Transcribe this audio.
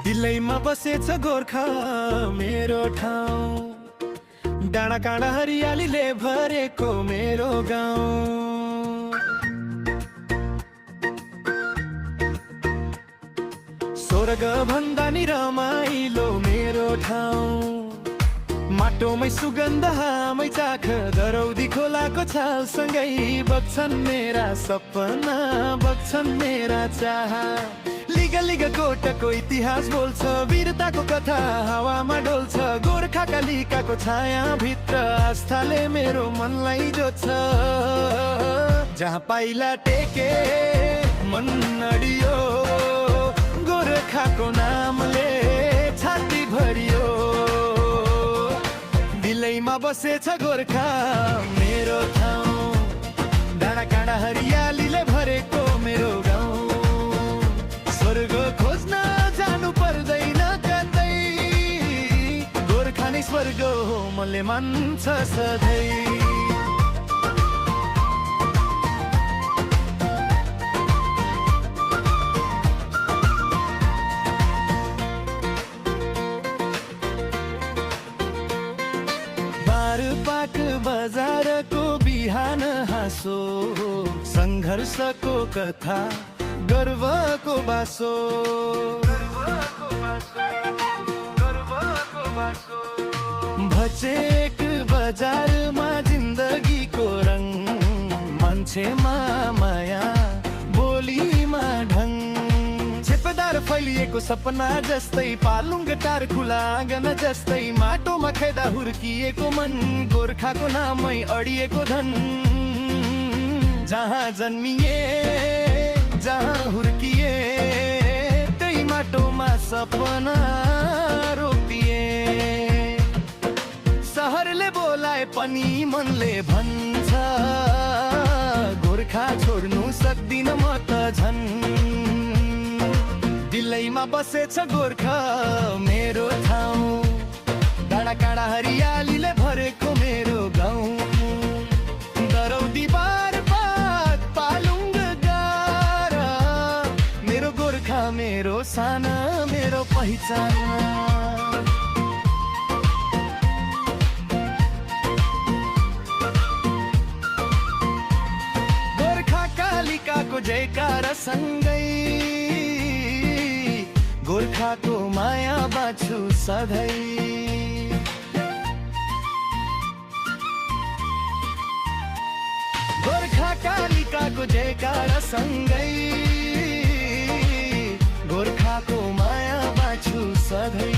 दिलैमा बसेछ गोर्खा मेरो ठाउँ, डाँडा काँडा हरियालीले भरेको मेरो गाउँ। स्वर्ग भन्दा नि रमाइलो मेरो ठाउँ, माटोमै सुगन्ध हामै चाख दरौदी खोलाको छालसँगै बग्छन् मेरा सपना, बग्छन् मेरा चाह। लिगा लिगा कोटको इतिहास बोल्छ, वीरताको कथा हावामा डोल्छ। गोर्खाका लिकाको छाया भित्र आस्थाले मेरो मनलाई जोड्छ। जहाँ पाइला टेके मन अडियो, गोर्खाको नामले छाती भरियो। दिलैमा बसेछ गोर्खा मेरो ठाउँ, डाँडा काँडा हरियालीले भरेको मेरो गाउँ। स्वर्ग खोज्न जानु पर्दैन कतै, गोर्खा नै स्वर्ग हो मनले मान्छ सधैँ। पाक बजारको बिहान हाँसो, सङ्घर्षको कथा गर्वको बासो। भचेक बजारमा जिन्दगीको रङ, मान्छेमा माया बोलीमा ढङ। छेपदार फैलिएको सपना जस्तै, पालुङ टार खुला आँगन जस्तै। माटोमा खेदा हुर्किएको मन, गोर्खाको नामै अडिएको धन। जहाँ जन्मिए जहाँ हुर्किए, त्यही माटोमा सपना रोपिए। सहरले बोलाए पनि मनले भन्छ, गोर्खा छोड्नु सक्दिन म त झन्। दिलैमा बसेछ गोर्खा मेरो ठाउँ, डाँडा काँडा हरियालीले भरेको मेरो गाउँ। दरौदी बारपात पालुङ गार, मेरो गोर्खा मेरो साना मेरो पहिचान। गोर्खा कालिकाको जयकार सँगै, गोर्खाको माया बाँच्छु सधैँ। गोर्खा कालिकाको जयकार सँगै, गोर्खाको माया बाँच्छु सधैँ।